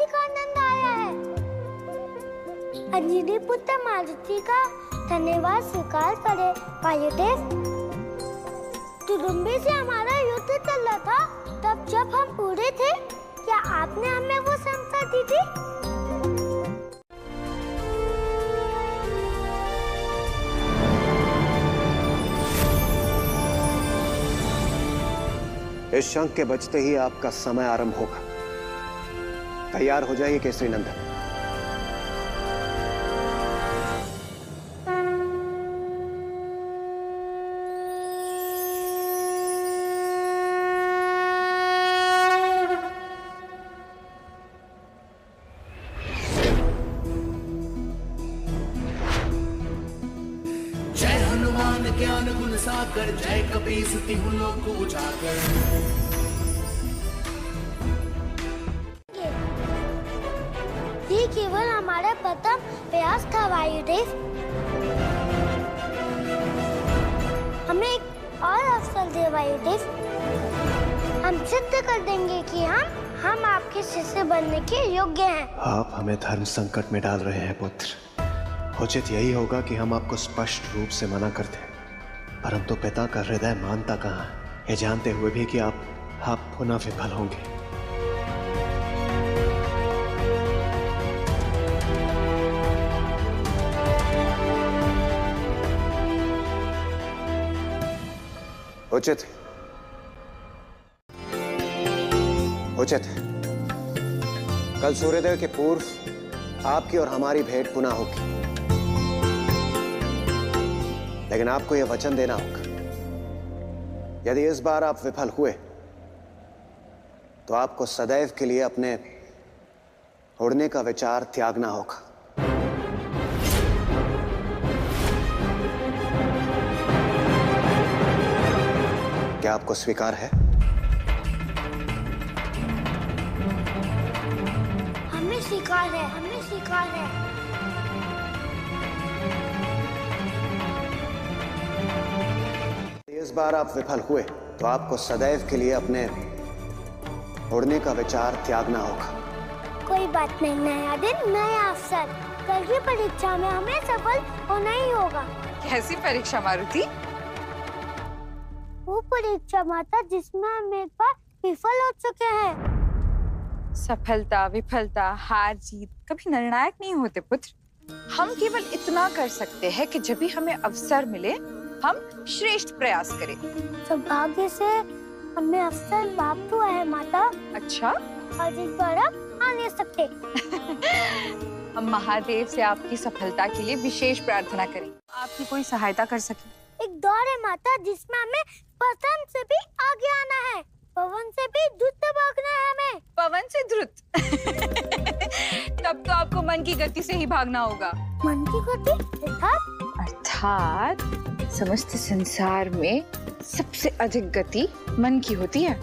अधिक आनंद आया है। अंजनी पुत्र मारुति का धन्यवाद स्वीकार करे वायुदेव। दुदुम्बी से हमारा युद्ध चल रहा था, तब जब हम बूढ़े थे, क्या आपने हमें वो क्षमता दी थी? इस शंख के बजते ही आपका समय आरंभ होगा। तैयार हो जाइए केसरी नंदन। ज्ञान गुण सागर, जय कपीस तिहु लोक उजागर। ये केवल हमारा प्रथम प्रयास था वायुदेव। हमें एक और अवसर दे वायुदेव। हम सिद्ध कर देंगे कि हम आपके शिष्य बनने के योग्य हैं। आप हमें धर्म संकट में डाल रहे हैं पुत्र। उचित यही होगा कि हम आपको स्पष्ट रूप से मना कर दें, परंतु पिता का हृदय मानता कहाँ है, ये जानते हुए भी कि आप पुनः विफल होंगे। उचित उचित कल सूर्योदय के पूर्व आपकी और हमारी भेंट पुनः होगी, लेकिन आपको यह वचन देना होगा, यदि इस बार आप विफल हुए तो आपको सदैव के लिए अपने उड़ने का विचार त्यागना होगा। क्या आपको स्वीकार है? हमें स्वीकार है, हमें स्वीकार है। इस बार आप विफल हुए तो आपको सदैव के लिए अपने उड़ने का विचार त्यागना होगा। कोई बात नहीं, नया दिन नया अवसर। कल की परीक्षा में हमें सफल होना ही होगा। कैसी परीक्षा मारुति? वो परीक्षा माता जिसमें हम एक बार विफल हो चुके हैं। सफलता विफलता हार जीत कभी निर्णायक नहीं होते पुत्र। हम केवल इतना कर सकते हैं कि जब भी हमें अवसर मिले हम श्रेष्ठ प्रयास करें। सौभाग्य से हमें अवसर प्राप्त हुआ है माता। अच्छा, और इस बार आप आ नहीं सकते। हम महादेव से आपकी सफलता के लिए विशेष प्रार्थना करें, आपकी कोई सहायता कर सके। एक दौड़ है माता जिसमें हमें पतन से भी आगे आना है, पवन से भी द्रुत भागना है हमें। पवन से द्रुत? तब तो आपको मन की गति से ही भागना होगा। मन की गति अर्थात समस्त संसार में सबसे अधिक गति मन की होती है।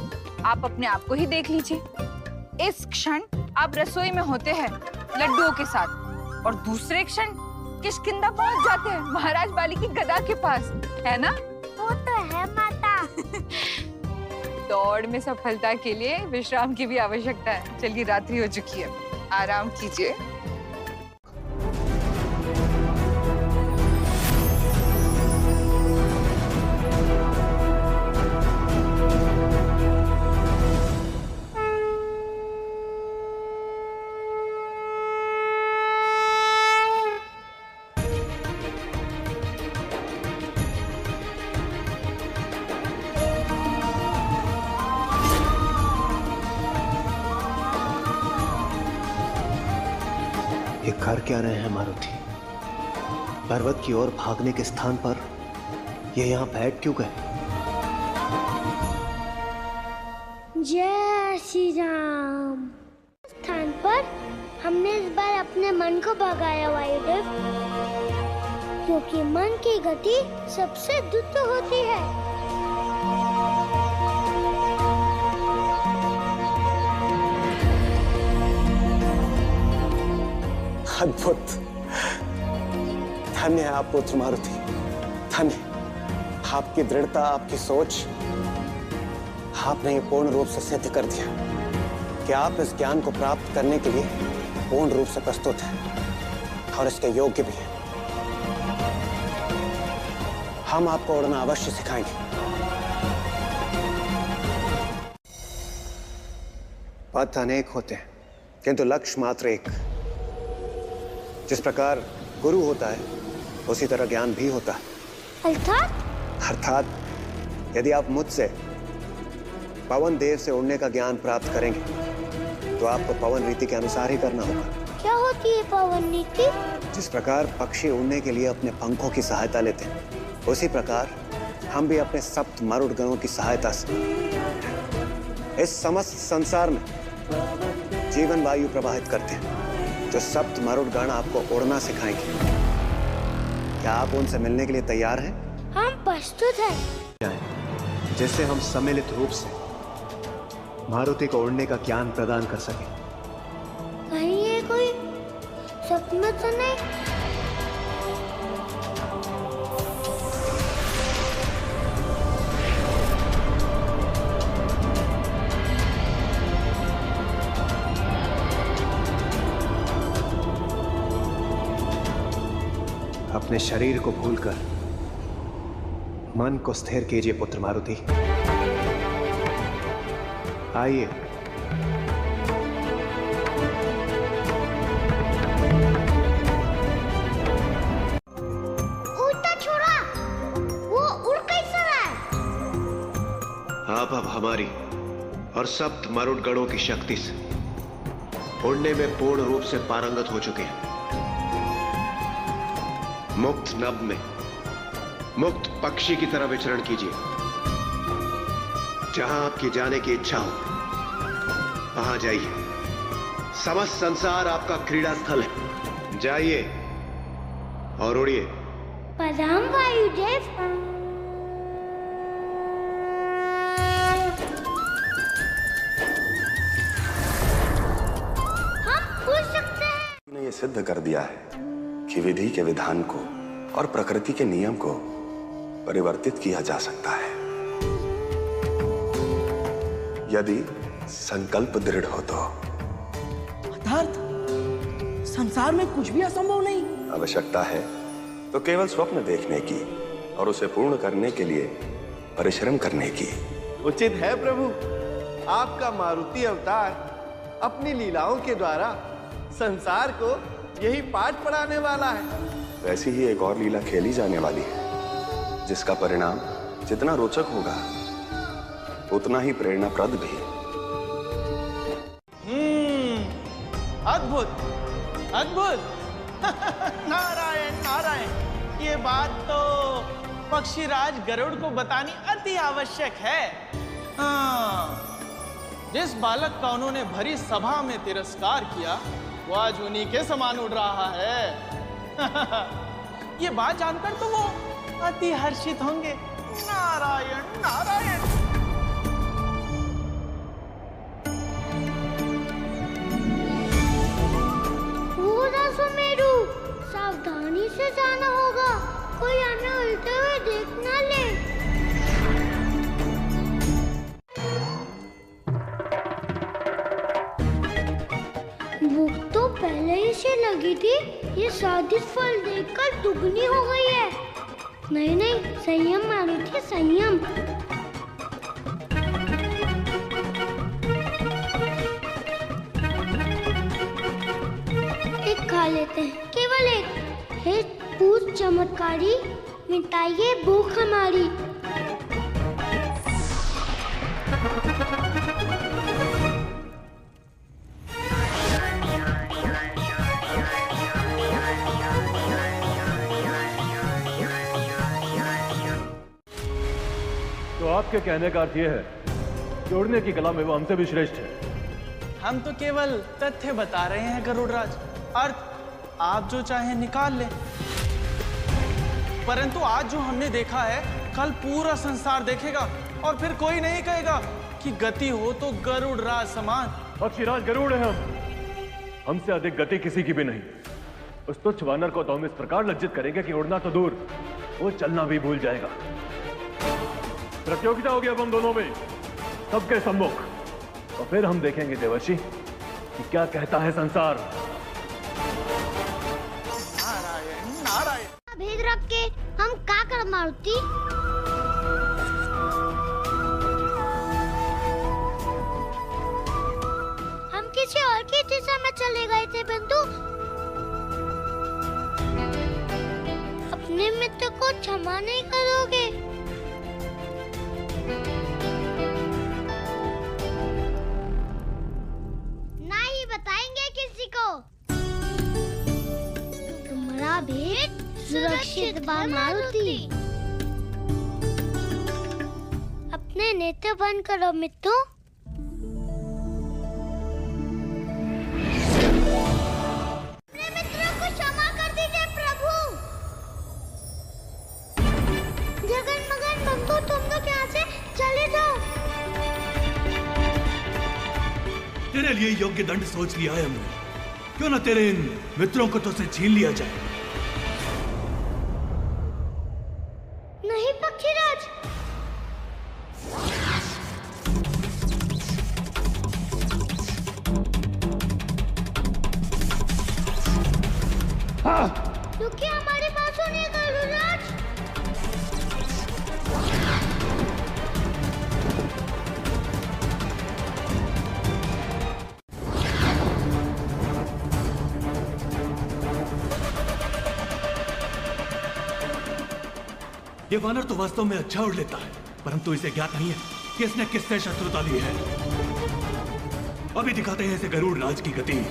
आप अपने आप को ही देख लीजिए। इस क्षण आप रसोई में होते हैं लड्डुओं के साथ, और दूसरे क्षण किष्किंधा पहुंच जाते हैं महाराज बाली की गदा के पास, है ना? वो तो है माता। दौड़ में सफलता के लिए विश्राम की भी आवश्यकता है। चलिए रात्रि हो चुकी है, आराम कीजिए। ये कर क्या रहे हैं मारुति? पर्वत की ओर भागने के स्थान पर ये यहाँ बैठ क्यों गए? जय श्री राम। स्थान पर हमने इस बार अपने मन को भगाया वायुदेव, क्योंकि मन की गति सबसे द्रुत होती है। अद्भुत। धन्य है आप पुत्र मारुति, धन्य। आपकी दृढ़ता, आपकी सोच, आपने ये पूर्ण रूप से सिद्ध कर दिया कि आप इस ज्ञान को प्राप्त करने के लिए पूर्ण रूप से प्रस्तुत हैं और इसके योग्य भी हैं। हम आपको उड़ना अवश्य सिखाएंगे। पथ अनेक होते हैं किंतु लक्ष्य मात्र एक। जिस प्रकार गुरु होता है उसी तरह ज्ञान भी होता है। अर्थात यदि आप मुझसे पवन देव से उड़ने का ज्ञान प्राप्त करेंगे तो आपको पवन रीति के अनुसार ही करना होगा। क्या होती है पवन नीति? जिस प्रकार पक्षी उड़ने के लिए अपने पंखों की सहायता लेते हैं, उसी प्रकार हम भी अपने सप्त मरुड़ गणों की सहायता से इस समस्त संसार में जीवन वायु प्रवाहित करते हैं, जो सप्त मरुड़ गण आपको उड़ना सिखाएंगे। क्या आप उनसे मिलने के लिए तैयार हैं? हम प्रस्तुत हैं। जिससे हम सम्मिलित रूप से मारुति को उड़ने का ज्ञान प्रदान कर सके। कहीं ये कोई सपना तो नहीं? अपने शरीर को भूलकर मन को स्थिर कीजिए पुत्र मारुति। आइए। उड़ता छोरा, वो उड़ कैसा रहा है? आप अब हमारी और सप्त मरुड़ गणों की शक्ति से उड़ने में पूर्ण रूप से पारंगत हो चुके हैं। मुक्त नभ में मुक्त पक्षी की तरह विचरण कीजिए। जहां आपकी जाने की इच्छा हो वहां जाइए। समस्त संसार आपका क्रीड़ा स्थल है। जाइए और उड़िए। प्रणाम वायुदेव। हम उड़ सकते हैं। ने ये सिद्ध कर दिया है कि विधि के विधान को और प्रकृति के नियम को परिवर्तित किया जा सकता है, यदि संकल्प दृढ़ हो तो। अर्थात संसार में कुछ भी असंभव नहीं। आवश्यकता है तो केवल स्वप्न देखने की और उसे पूर्ण करने के लिए परिश्रम करने की। उचित है प्रभु। आपका मारुति अवतार अपनी लीलाओं के द्वारा संसार को यही पाठ पढ़ाने वाला है। वैसी ही एक और लीला खेली जाने वाली है, जिसका परिणाम जितना रोचक होगा उतना ही प्रेरणाप्रद भी। अद्भुत अद्भुत। नारायण नारायण। ये बात तो पक्षीराज गरुड़ को बतानी अति आवश्यक है। हाँ, जिस बालक का उन्होंने भरी सभा में तिरस्कार किया वो आज उन्हीं के समान उड़ रहा है। ये बात जानकर तो वो अति हर्षित होंगे। नारायण नारायण। सुमेरु, सावधानी से जाना होगा, कोई हमें उल्टे हुए देख ना ले। भूख तो पहले ही से लगी थी, ये स्वादिष्ट फल देखकर दुगनी हो गई है। नहीं नहीं, संयम मारुति, संयम। एक खा लेते हैं, केवल एक। हे पूत चमत्कारी, मिटाइए भूख हमारी। तो आपके कहने का अर्थ यह है कि उड़ने की कला में वो हमसे भी श्रेष्ठ है। हम तो केवल तथ्य बता रहे हैं गरुड़राज, अर्थ आप जो चाहे निकाल ले। परंतु आज जो हमने देखा है, कल पूरा संसार देखेगा और फिर कोई नहीं कहेगा कि गति हो तो गरुड़राज समान। पक्षीराज गरुड़ है हम, हमसे अधिक गति किसी की भी नहीं। उस तुच्छ वानर को तो हम इस प्रकार लज्जित करेंगे कि उड़ना तो दूर, वो चलना भी भूल जाएगा। प्रतियोगिता होगी अब हम दोनों में, सबके सम्मुख। और फिर हम देखेंगे देवर्षि कि क्या कहता है संसार। नारायण नारायण। भेद रख के हम का कर मारुति? हम किसी और की दिशा में चले गए थे बंधु। अपने मित्र को क्षमा नहीं करोगे? ना ही बताएंगे किसी को। तुम्हारा भेद सुरक्षित बा मारुति। अपने नेत्र बंद करो मित्रों। अपने मित्रों को क्षमा कर दीजिए प्रभु। जगन्मगन बंधु, तुम लोग यहाँ से चले जाओ। तेरे लिए योग्य दंड सोच लिया है हमने। क्यों ना तेरे इन मित्रों को तो से छीन लिया जाए। नहीं पक्षीराज। रुकिए, हमारी बात सुनिए गरुड़राज। ये वानर तो वास्तव में अच्छा उड़ लेता है, परंतु इसे ज्ञात नहीं है कि इसने किससे शत्रुता ली है। अभी दिखाते हैं इसे गरुड़ राज की गति।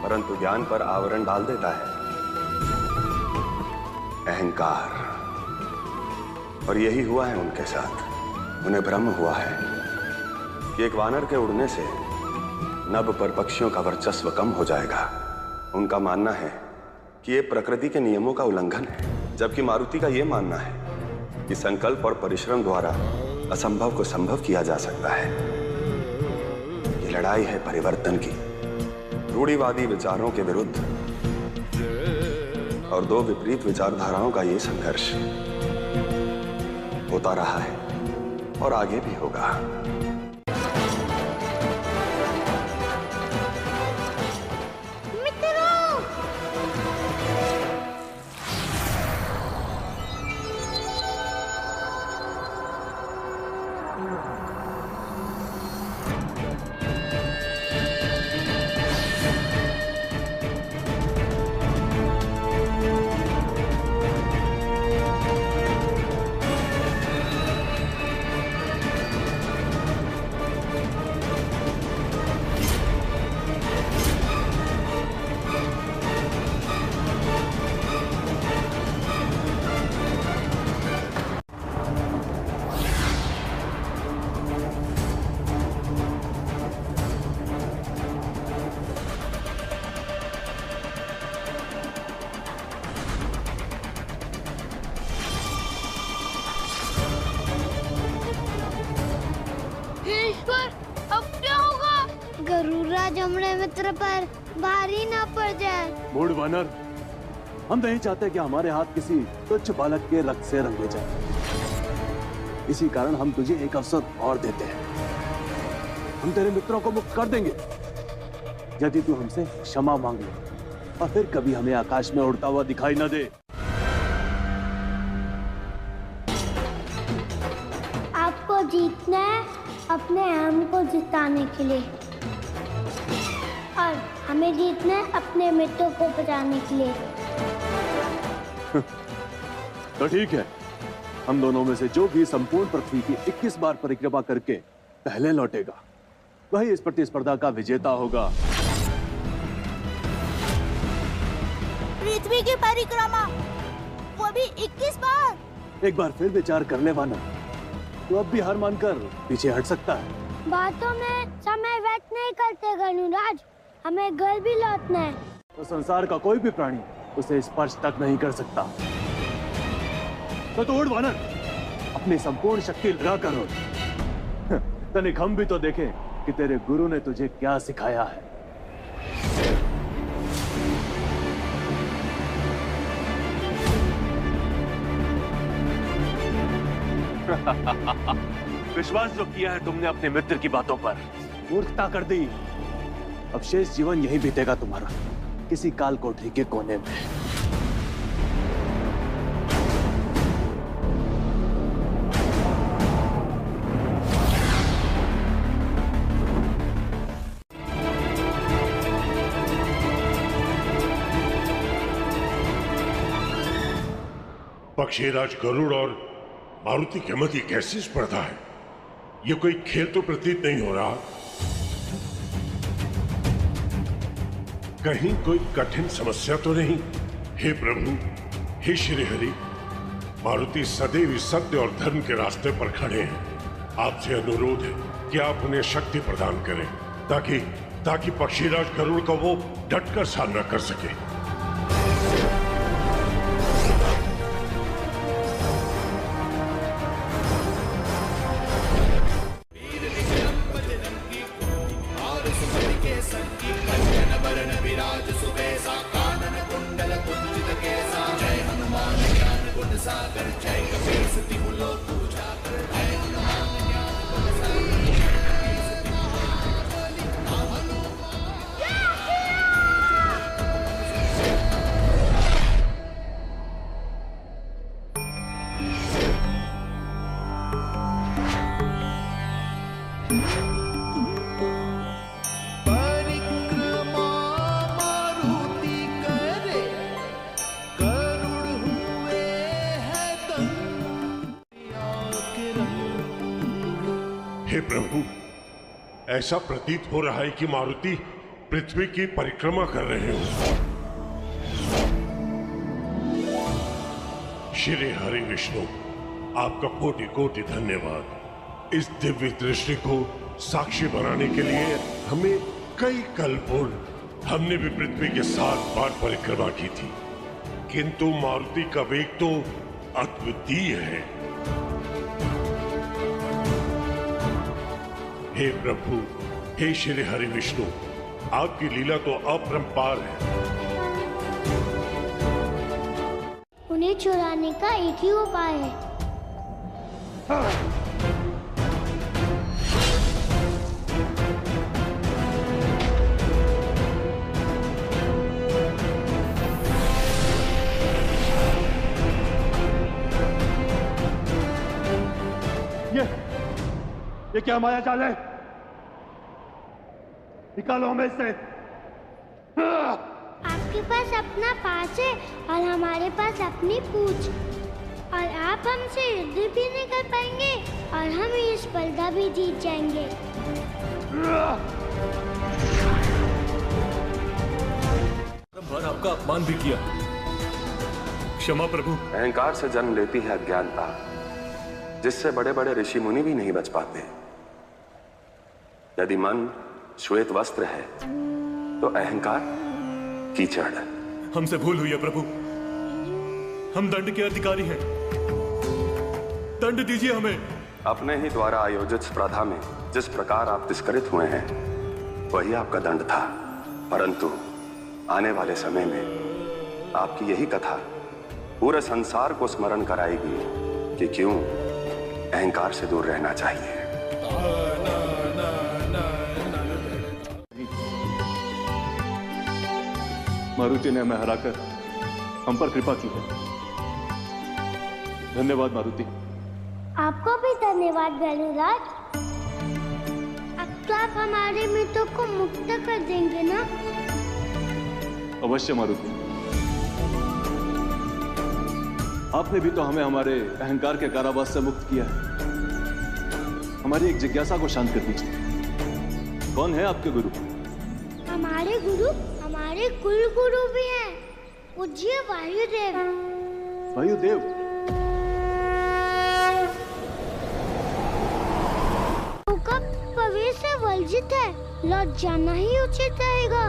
परंतु ज्ञान पर आवरण डाल देता है अहंकार। और यही हुआ है उनके साथ। उन्हें भ्रम हुआ है कि एक वानर के उड़ने से नभ पर पक्षियों का वर्चस्व कम हो जाएगा। उनका मानना है कि ये प्रकृति के नियमों का उल्लंघन है, जबकि मारुति का यह मानना है कि संकल्प और परिश्रम द्वारा असंभव को संभव किया जा सकता है। ये लड़ाई है परिवर्तन की, रूढ़िवादी विचारों के विरुद्ध और दो विपरीत विचारधाराओं का ये संघर्ष होता रहा है और आगे भी होगा। गरुड़राज हमारे मित्र पर भारी ना पड़ जाए। मूढ़ वानर, हम नहीं चाहते कि हमारे हाथ किसी तुच्छ बालक के रक्त से रंगे जाए। इसी कारण हम तुझे एक अवसर और देते हैं। हम तेरे मित्रों को मुक्त कर देंगे यदि तू हमसे क्षमा मांग ले और फिर कभी हमें आकाश में उड़ता हुआ दिखाई न दे। आपको जीतना है अपने हम को जिताने के लिए, और हमें जीतना है अपने मित्रों को बचाने के लिए। तो ठीक है, हम दोनों में से जो भी संपूर्ण पृथ्वी की 21 बार परिक्रमा करके पहले लौटेगा वही इस प्रतिस्पर्धा का विजेता होगा। पृथ्वी की परिक्रमा, वो भी 21 बार। एक बार फिर विचार कर ले वानर, तो अब भी हार मानकर पीछे हट सकता है। बातों में समय व्यर्थ नहीं करते गरुड़राज। हमें घर भी लौटना है। तो संसार का कोई भी प्राणी उसे स्पर्श तक नहीं कर सकता। तो उड़ वानर, अपनी संपूर्ण शक्ति लगा कर उड़। तनिक हम भी तो देखें कि तेरे गुरु ने तुझे क्या सिखाया है। विश्वास जो किया है तुमने अपने मित्र की बातों पर, मूर्खता कर दी। अब शेष जीवन यही बीतेगा तुम्हारा, किसी काल कोठरी के कोने में। पक्षीराज गरुड़ और मारुति के मध्य कैसी स्पर्धा है? ये कोई खेल तो प्रतीत नहीं हो रहा। कहीं कोई कठिन समस्या तो नहीं? हे प्रभु, हे श्री हरि, मारुति सदैव सत्य और धर्म के रास्ते पर खड़े हैं। आपसे अनुरोध है कि आप उन्हें शक्ति प्रदान करें ताकि पक्षीराज गरुड़ का वो डटकर सामना कर सके। हे प्रभु, ऐसा प्रतीत हो रहा है कि मारुति पृथ्वी की परिक्रमा कर रहे हो। श्री हरि विष्णु, आपका कोटि कोटि धन्यवाद। इस दिव्य दृष्टि को साक्षी बनाने के लिए हमें कई कल्प पूर्व हमने भी पृथ्वी के 7 बार परिक्रमा की थी, किंतु मारुति का वेग तो अद्वितीय है। हे प्रभु, हे श्री हरि विष्णु, आपकी लीला तो अपरंपार है। उन्हें चुराने का एक ही उपाय है। ये क्या माया जाल है? निकालो हमें इससे। आपके पास अपना पास है और हमारे पास अपनी पूंछ, और आप हमसे युद्ध भी नहीं कर पाएंगे और हम ये स्पर्धा भी जीत जाएंगे। बार आपका अपमान भी किया, क्षमा प्रभु। अहंकार से जन्म लेती है अज्ञानता, जिससे बड़े बड़े ऋषि मुनि भी नहीं बच पाते। यदि मन श्वेत वस्त्र है तो अहंकार कीचड़। हमसे भूल हुई है प्रभु, हम दंड के अधिकारी हैं, दंड दीजिए हमें। अपने ही द्वारा आयोजित स्पर्धा में जिस प्रकार आप तिरस्कृत हुए हैं वही आपका दंड था, परंतु आने वाले समय में आपकी यही कथा पूरे संसार को स्मरण कराएगी कि क्यों अहंकार से दूर रहना चाहिए। मारुति ने हमें हराकर हम पर कृपा की है। धन्यवाद मारुति। आपको भी धन्यवाद गरुड़राज। अब तो आप हमारे मित्रों को मुक्त कर देंगे ना? अवश्य मारुति। आपने भी तो हमें हमारे अहंकार के कारावास से मुक्त किया है। हमारी एक जिज्ञासा को शांत कर दीजिए। कौन है आपके गुरु? हमारे गुरु हमारे कुल गुरु भी हैं, पूज्य वायुदेव। वायुदेव? उनका प्रवेश वर्जित है। लौट जाना ही उचित रहेगा।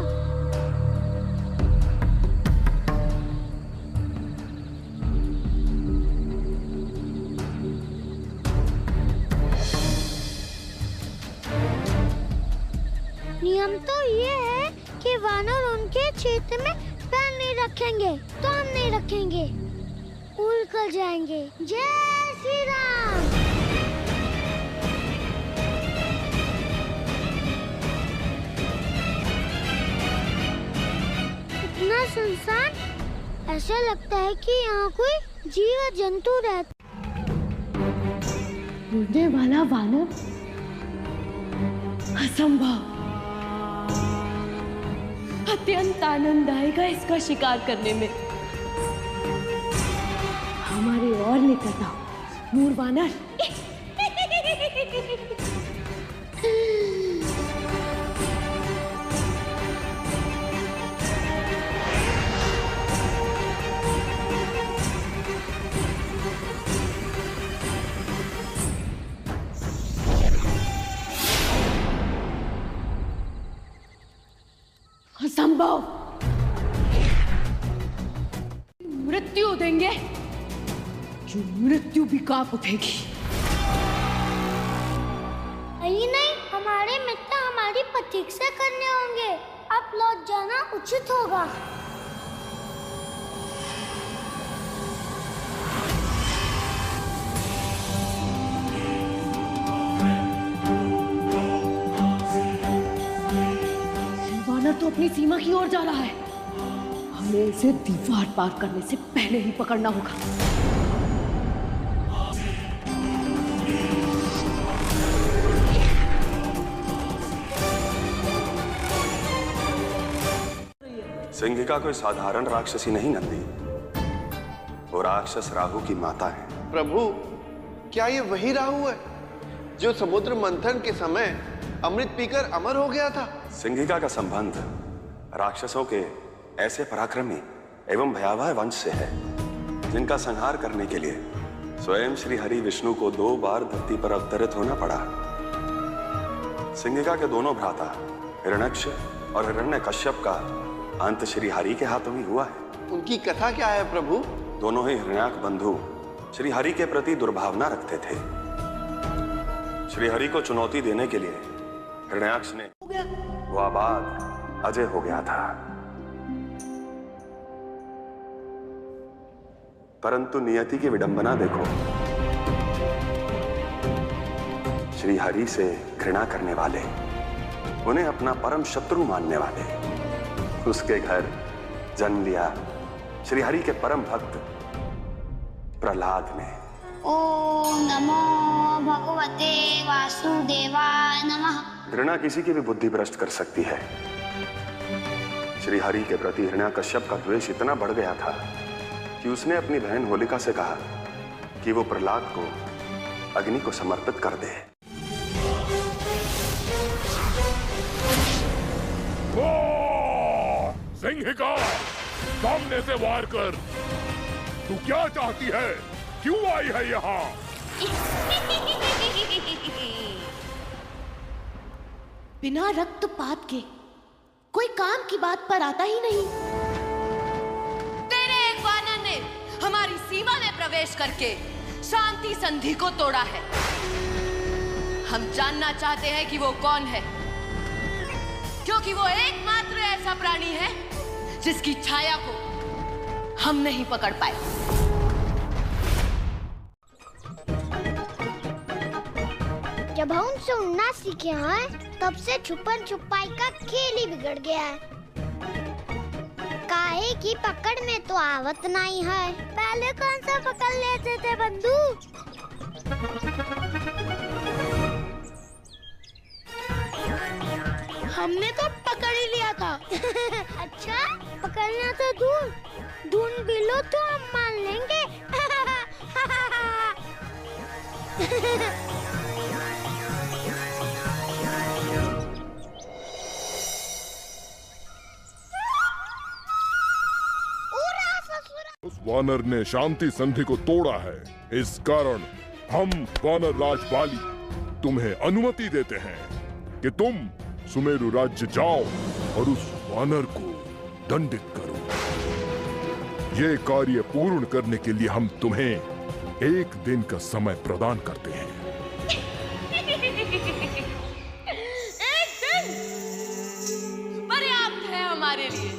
नियम तो ये है कि वानर उनके क्षेत्र में पैर नहीं रखेंगे तो हम नहीं रखेंगे, उड़ कर जाएंगे। जय श्री राम। इतना सुनसान, ऐसा लगता है कि यहाँ कोई जीव जंतु रहता। उड़ने वाला वानर? असंभव। अत्यंत आनंद आएगा इसका शिकार करने में। हमारे और निकट आओ मूर वानर। असंभव। मृत्यु देंगे जो मृत्यु भी कांप उठेगी। नहीं, हमारे मित्र हमारी प्रतीक्षा करने होंगे। अब लौट जाना उचित होगा। तो अपनी सीमा की ओर जा रहा है। हमें इसे दीवार पार करने से पहले ही पकड़ना होगा। सिंहिका कोई साधारण राक्षसी नहीं नंदी, वो राक्षस राहु की माता है। प्रभु, क्या ये वही राहु है जो समुद्र मंथन के समय अमृत पीकर अमर हो गया था? सिंहिका का संबंध राक्षसों के ऐसे पराक्रमी एवं भयावह वंश से है जिनका संहार करने के लिए स्वयं श्री हरि विष्णु को 2 बार धरती पर अवतरित होना पड़ा। सिंहिका के दोनों भ्राता हिरण्यक्ष और हिरण्यकश्यप का अंत श्री हरि के हाथों ही हुआ है। उनकी कथा क्या है प्रभु? दोनों ही हिरण्याक बंधु श्री हरि के प्रति दुर्भावना रखते थे। श्री हरि को चुनौती देने के लिए हिरण्याक्ष ने वो आबाद अजय हो गया था, परंतु नियति की विडंबना देखो। श्री हरि से घृणा करने वाले, उन्हें अपना परम शत्रु मानने वाले, उसके घर जन्म लिया श्री हरि के परम भक्त प्रहलाद ने। ओम नमो भगवते वासुदेवाय नमः। घृणा किसी की भी बुद्धि भ्रष्ट कर सकती है। श्री हरि के प्रति हिरण्यकश्यप का द्वेष इतना बढ़ गया था कि उसने अपनी बहन होलिका से कहा कि वो प्रहलाद को अग्नि को समर्पित कर दे। सिंहिका, सामने से वार कर। तू क्या चाहती है? क्यों आई है यहाँ? बिना रक्तपात के कोई काम की बात पर आता ही नहीं। तेरे एक वानर ने हमारी सीमा में प्रवेश करके शांति संधि को तोड़ा है। हम जानना चाहते हैं कि वो कौन है, क्योंकि वो एकमात्र ऐसा प्राणी है जिसकी छाया को हम नहीं पकड़ पाए। जब हम उनसे उड़ना सीखे हैं, तब से छुपन छुपाई का खेल ही बिगड़ गया है। काहे की पकड़ में तो आवत नहीं है। पहले कौन सा पकड़ लेते थे बंधु? हमने तो पकड़ ही लिया था। अच्छा, पकड़ना तो दूर, ढूंढ भी लो तो हम मान लेंगे। उस वानर ने शांति संधि को तोड़ा है। इस कारण हम वानर राज बाली तुम्हें अनुमति देते हैं कि तुम सुमेरु राज्य जाओ और उस वानर को दंडित करो। ये कार्य पूर्ण करने के लिए हम तुम्हें 1 दिन का समय प्रदान करते हैं। 1 दिन पर्याप्त है हमारे लिए।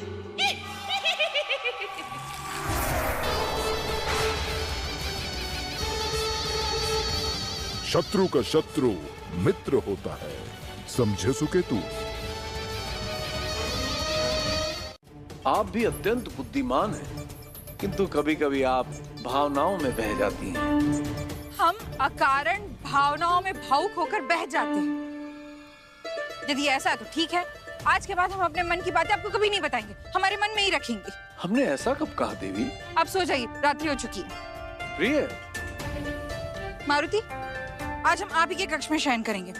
शत्रु का शत्रु मित्र होता है, समझे सुकेतु? आप भी अत्यंत बुद्धिमान हैं, किंतु कभी कभी आप भावनाओं में बह जाती हैं। हम अकारण भावनाओं में भावुक होकर बह जाते हैं। यदि ऐसा है तो ठीक है, आज के बाद हम अपने मन की बातें आपको कभी नहीं बताएंगे, हमारे मन में ही रखेंगे। हमने ऐसा कब कहा देवी? अब सो जाइए, रात्रि हो चुकी है। प्रिय, मारुति, आज हम आप ही के कक्ष में शयन करेंगे।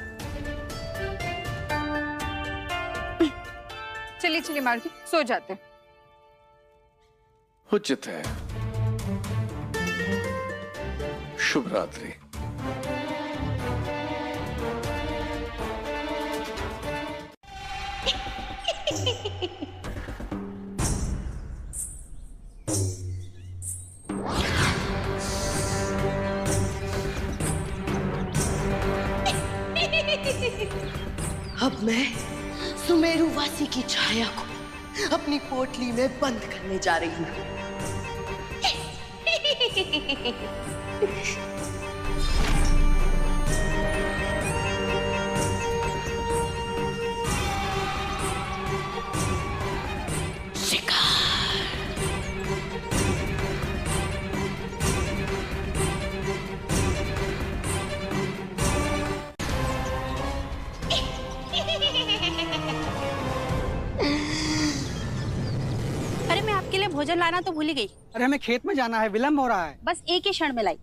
चलिए चलिए मारुति, सो जाते हैं। उचित है। शुभ रात्रि। अब मैं सुमेरुवासी की छाया को अपनी पोटली में बंद करने जा रही हूँ। अरे मैं आपके लिए भोजन लाना तो भूल ही गई। अरे हमें खेत में जाना है, विलंब हो रहा है। बस एक ही क्षण में लाई।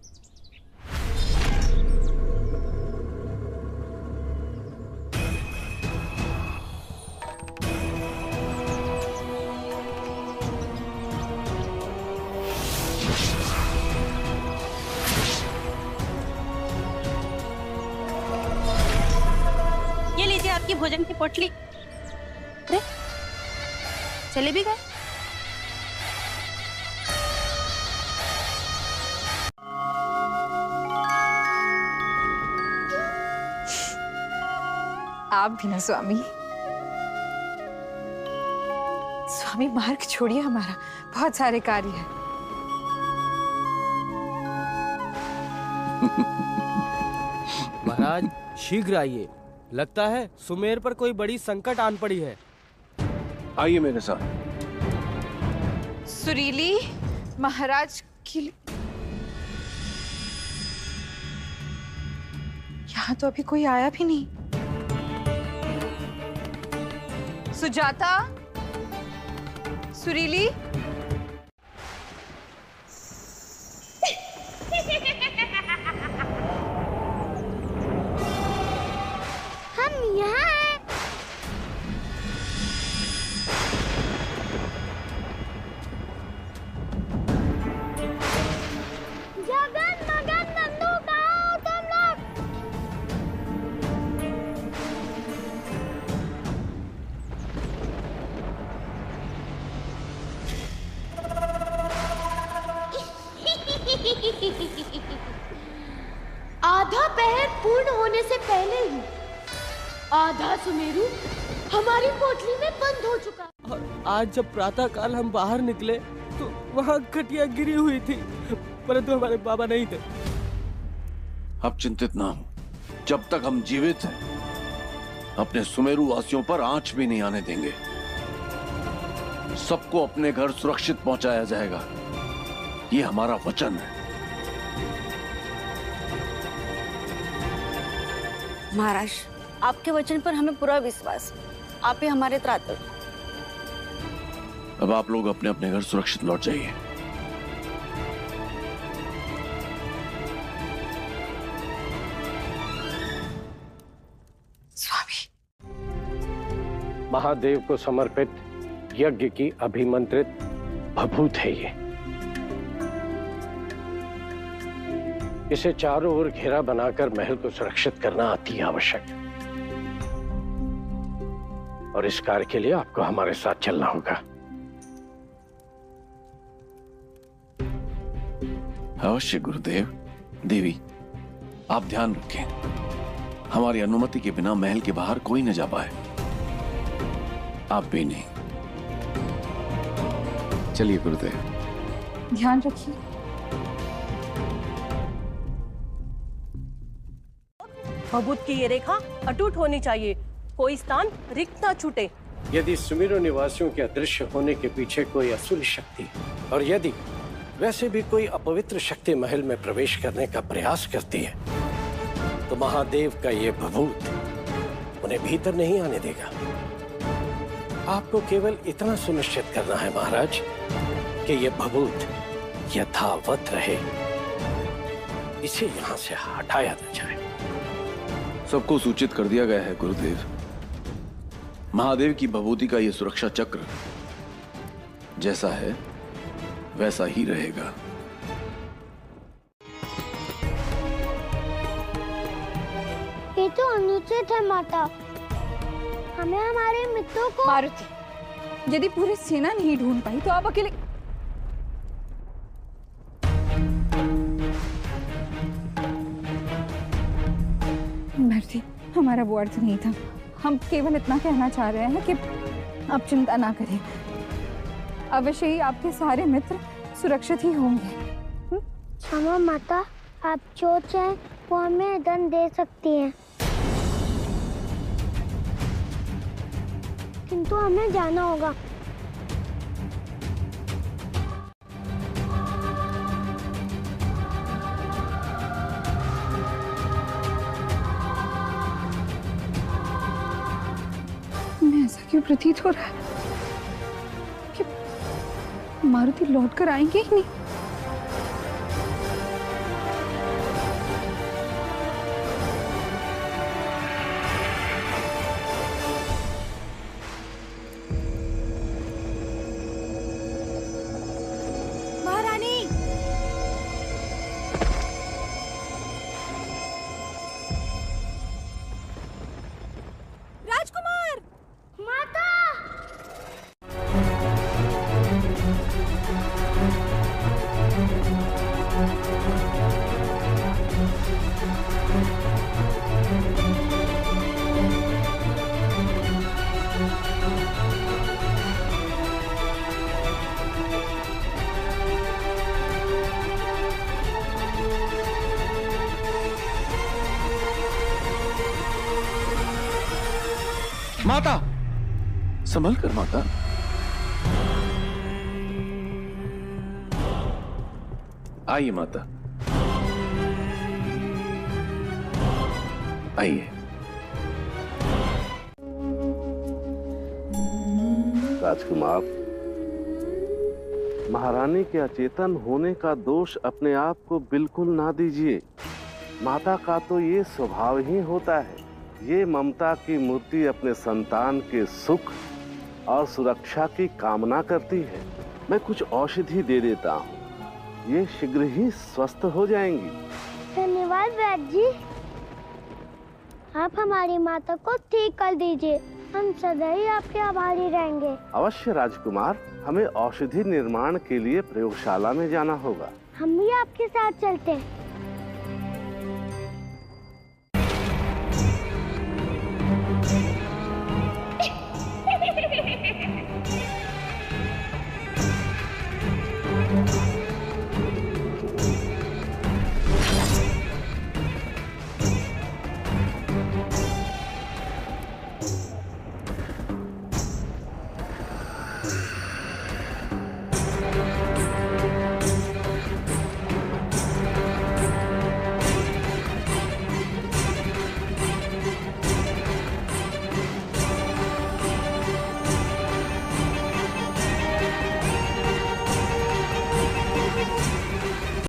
ये लीजिए आपकी भोजन की पोटली। अरे चले भी गए। आप भी ना स्वामी। स्वामी मार्ग छोड़िए हमारा, बहुत सारे कार्य हैं। महाराज शीघ्र आइए, लगता है सुमेर पर कोई बड़ी संकट आन पड़ी है। आइए मेरे साथ। सुरीली महाराज की यहाँ तो अभी कोई आया भी नहीं। सुजाता, सुरीली, हम यहाँ हैं। जगन मगन नंदू कहाँ हो तुम लोग? आधा पहर पूर्ण होने से पहले ही आधा सुमेरु हमारी पोटली में बंद हो चुका। और आज जब प्रातः काल हम बाहर निकले तो वहाँ खटिया गिरी हुई थी, परंतु हमारे बाबा नहीं थे। अब चिंतित ना हो, जब तक हम जीवित हैं अपने सुमेरु वासियों पर आंच भी नहीं आने देंगे। सबको अपने घर सुरक्षित पहुंचाया जाएगा, ये हमारा वचन है। महाराज, आपके वचन पर हमें पूरा विश्वास। आप ही हमारे त्राता। अब आप लोग अपने अपने घर सुरक्षित लौट जाइए। स्वामी, महादेव को समर्पित यज्ञ की अभिमंत्रित भभूत है ये। इसे चारों ओर घेरा बनाकर महल को सुरक्षित करना अति आवश्यक है। और इस कार्य के लिए आपको हमारे साथ चलना होगा। अवश्य गुरुदेव। देवी, आप ध्यान रखें, हमारी अनुमति के बिना महल के बाहर कोई न जा पाए। आप भी नहीं। चलिए गुरुदेव। ध्यान रखिए। भभूत की ये रेखा अटूट होनी चाहिए, कोई स्थान रिक्त न छूटे। यदि सुमेरु निवासियों के अदृश्य होने के पीछे कोई असुर शक्ति और यदि वैसे भी कोई अपवित्र शक्ति महल में प्रवेश करने का प्रयास करती है तो महादेव का ये भभूत उन्हें भीतर नहीं आने देगा। आपको केवल इतना सुनिश्चित करना है महाराज कि ये भभूत यथावत रहे, इसे यहाँ से हटाया न जाए। सबको सूचित कर दिया गया है गुरुदेव। महादेव की भभूति का यह सुरक्षा चक्र जैसा है वैसा ही रहेगा। ये तो अनुचित है माता, हमें हमारे मित्रों को। मारुति, यदि पूरी सेना नहीं ढूंढ पाई तो आप अकेले। मारुति, हमारा वो अर्थ नहीं था। हम केवल इतना कहना चाह रहे हैं कि आप चिंता ना करें, अवश्य ही आपके सारे मित्र सुरक्षित ही होंगे। क्षमा माता, आप जो चाहें वो हमें दंड दे सकती हैं, किंतु हमें जाना होगा। ऐसा क्यों प्रतीत हो रहा है कि मारुति लौट कर आएंगे ही नहीं? महारानी, राजकुमार, माता। माता, संभल कर माता। आइए माता, आइए। राजकुमार, महारानी के अचेतन होने का दोष अपने आप को बिल्कुल ना दीजिए। माता का तो ये स्वभाव ही होता है। ये ममता की मूर्ति अपने संतान के सुख और सुरक्षा की कामना करती है। मैं कुछ औषधि दे देता हूँ, ये शीघ्र ही स्वस्थ हो जाएंगी। धन्यवाद वैद्य जी, आप हमारी माता को ठीक कर दीजिए, हम सदा ही आपके आभारी रहेंगे। अवश्य राजकुमार, हमें औषधि निर्माण के लिए प्रयोगशाला में जाना होगा। हम भी आपके साथ चलते हैं।